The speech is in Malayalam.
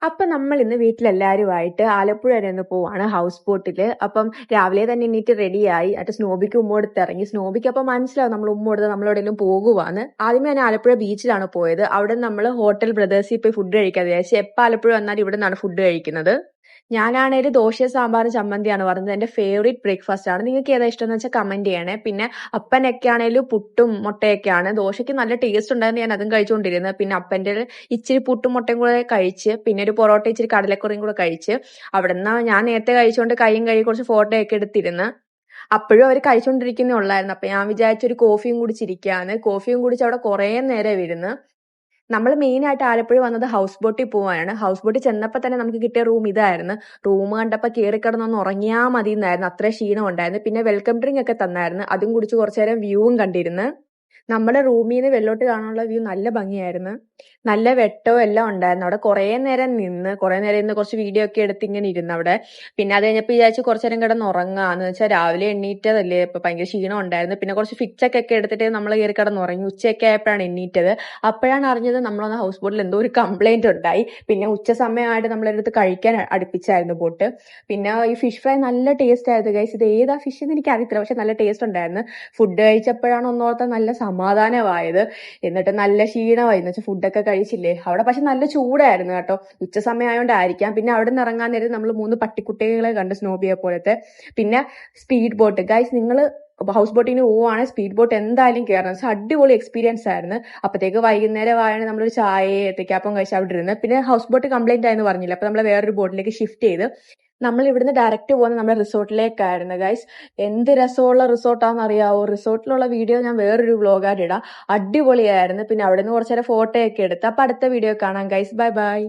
അപ്പൊ നമ്മൾ ഇന്ന് വീട്ടിലെല്ലാരുമായിട്ട് ആലപ്പുഴ വരെ ഒന്ന് പോവാണ് ഹൗസ് ബോട്ടില്. അപ്പം രാവിലെ തന്നെ എണീറ്റ് റെഡിയായി. എന്നിട്ട് സ്നോബിക്ക് ഉമ്മ കൊടുത്തിറങ്ങി. സ്നോബിക്ക് അപ്പൊ മനസ്സിലാവും നമ്മൾ ഉമ്മ കൊടുത്ത് നമ്മളെവിടെയെങ്കിലും പോകുവാന്ന്. ആദ്യമേ ഞാൻ ആലപ്പുഴ ബീച്ചിലാണ് പോയത്. അവിടെ നമ്മൾ ഹോട്ടൽ ബ്രദേഴ്സിൽ പോയി ഫുഡ് കഴിക്കാന്ന് വിചാരിച്ചു. എപ്പോൾ ആലപ്പുഴ വന്നാലും ഇവിടെ നിന്നാണ് ഫുഡ് കഴിക്കുന്നത്. ഞാനാണേല് ദോശയും സാമ്പാറും ചമ്മന്തിയാണ് പറഞ്ഞത്. എന്റെ ഫേവറേറ്റ് ബ്രേക്ക്ഫാസ്റ്റ് ആണ്. നിങ്ങൾക്ക് ഏതാ ഇഷ്ടം എന്ന് വെച്ചാൽ കമന്റ് ചെയ്യണേ. പിന്നെ അപ്പനൊക്കെ ആണേലും പുട്ടും മുട്ടയൊക്കെയാണ്. ദോശയ്ക്ക് നല്ല ടേസ്റ്റ് ഉണ്ടായിരുന്നു, ഞാൻ അതും കഴിച്ചുകൊണ്ടിരുന്നത്. പിന്നെ അപ്പന്റെ ഇച്ചിരി പുട്ടും മുട്ടയും കൂടെ കഴിച്ച്, പിന്നെ ഒരു പൊറോട്ട ഇച്ചിരി കടലക്കറിയും കൂടെ കഴിച്ച്. അവിടുന്ന് ഞാൻ നേരത്തെ കഴിച്ചുകൊണ്ട് കൈയും കഴുകി കുറച്ച് ഫോട്ടോ ഒക്കെ എടുത്തിരുന്ന്. അപ്പോഴും അവർ കഴിച്ചുകൊണ്ടിരിക്കുന്നേ ഉള്ളായിരുന്നു. അപ്പൊ ഞാൻ വിചാരിച്ചു ഒരു കോഫിയും കുടിച്ചിരിക്കാന്ന്. കോഫിയും കുടിച്ച് അവിടെ കുറേ നേരം ഇരുന്ന്. നമ്മൾ മെയിൻ ആയിട്ട് ആലപ്പുഴ വന്നത് ഹൗസ് ബോട്ടിൽ പോവാനാണ്. ഹൗസ് ബോട്ടിൽ ചെന്നപ്പോൾ തന്നെ നമുക്ക് കിട്ടിയ റൂം ഇതായിരുന്നു. റൂം കണ്ടപ്പോൾ കയറി കിടന്നൊന്ന് ഉറങ്ങിയാൽ മതി എന്നായിരുന്നു, അത്രയും ക്ഷീണം ഉണ്ടായിരുന്നു. പിന്നെ വെൽക്കം ഡ്രിങ്ക് ഒക്കെ തന്നായിരുന്നു, അതും കുടിച്ച് കുറച്ചു നേരം വ്യൂവും കണ്ടിരുന്ന്. നമ്മുടെ റൂമിൽ നിന്ന് വെള്ളോട്ട് കാണാനുള്ള വ്യൂ നല്ല ഭംഗിയായിരുന്നു. നല്ല വെട്ടവും എല്ലാം ഉണ്ടായിരുന്നു. അവിടെ കുറേ നേരം നിന്ന് കുറച്ച് വീഡിയോ ഒക്കെ എടുത്ത് ഇങ്ങനെ ഇരുന്ന് അവിടെ. പിന്നെ അത് കഴിഞ്ഞപ്പോൾ വിചാരിച്ചു കുറച്ചു നേരം കിടന്ന് ഉറങ്ങാന്ന് വെച്ചാൽ രാവിലെ എണ്ണീറ്റതല്ലേ, ഇപ്പൊ ഭയങ്കര ക്ഷീണം ഉണ്ടായിരുന്നു. പിന്നെ കുറച്ച് ഫിക്സൊക്കെ എടുത്തിട്ട് നമ്മൾ കയറി കിടന്ന് ഉറങ്ങി. ഉച്ചയൊക്കെ ആയപ്പോഴാണ് എണ്ണീറ്റത്. അപ്പോഴാണ് അറിഞ്ഞത് നമ്മളൊന്ന് ഹൗസ് ബോട്ടിൽ എന്തോ ഒരു കംപ്ലൈന്റ് ഉണ്ടായി. പിന്നെ ഉച്ച സമയമായിട്ട് നമ്മളെടുത്ത് കഴിക്കാൻ അടുപ്പിച്ചായിരുന്നു ബോട്ട്. പിന്നെ ഈ ഫിഷ് ഫ്രൈ നല്ല ടേസ്റ്റ് ആയിരുന്നു ഗൈസ്. ഇത് ഏതാ ഫിഷ് എന്ന് എനിക്ക് അറിയത്തില്ല, പക്ഷെ നല്ല ടേസ്റ്റ് ഉണ്ടായിരുന്നു. ഫുഡ് കഴിച്ചപ്പോഴാണ് ഒന്നോർത്ത നല്ല സമാധാനമായത്. എന്നിട്ട് നല്ല ക്ഷീണമായി എന്ന് വെച്ചാൽ ഫുഡൊക്കെ കഴിച്ചില്ലേ അവിടെ. പക്ഷെ നല്ല ചൂടായിരുന്നു കേട്ടോ, ഉച്ച സമയമായോണ്ടായിരിക്കാം. പിന്നെ അവിടെ നിന്ന് ഇറങ്ങാൻ നേരം നമ്മൾ 3 പട്ടിക്കുട്ടികളെ കണ്ട്, സ്നോബിയെ പോലത്തെ. പിന്നെ സ്പീഡ് ബോട്ട് ഗൈസ്, നിങ്ങൾ ഹൗസ് ബോട്ടിന് പോവാണ്, സ്പീഡ് ബോട്ട് എന്തായാലും കയറണം. വെച്ചാൽ അടിപൊളി എക്സ്പീരിയൻസ് ആയിരുന്നു. അപ്പത്തേക്ക് വൈകുന്നേരം ആയാണ് നമ്മളൊരു ചായ ഏത്തക്കാപ്പം കഴിച്ച് അവിടെ ഇരുന്ന്. പിന്നെ ഹൗസ് ബോട്ട് കംപ്ലൈന്റ് ആയെന്ന് പറഞ്ഞില്ല, അപ്പൊ നമ്മൾ വേറൊരു ബോട്ടിലേക്ക് ഷിഫ്റ്റ് ചെയ്ത്. നമ്മൾ ഇവിടുന്ന് ഡയറക്റ്റ് പോകുന്നത് നമ്മുടെ റിസോർട്ടിലേക്കായിരുന്നു ഗൈസ്. എന്ത് രസമുള്ള റിസോർട്ടാണെന്ന് അറിയാവോ. റിസോർട്ടിലുള്ള വീഡിയോ ഞാൻ വേറൊരു വ്ലോഗായിട്ട് ഇടാം. അടിപൊളിയായിരുന്നു. പിന്നെ അവിടെ നിന്ന് കുറച്ചു നേരം ഫോട്ടോ ഒക്കെ എടുത്ത്. അപ്പൊ അടുത്ത വീഡിയോ കാണാം ഗൈസ്. Bye bye.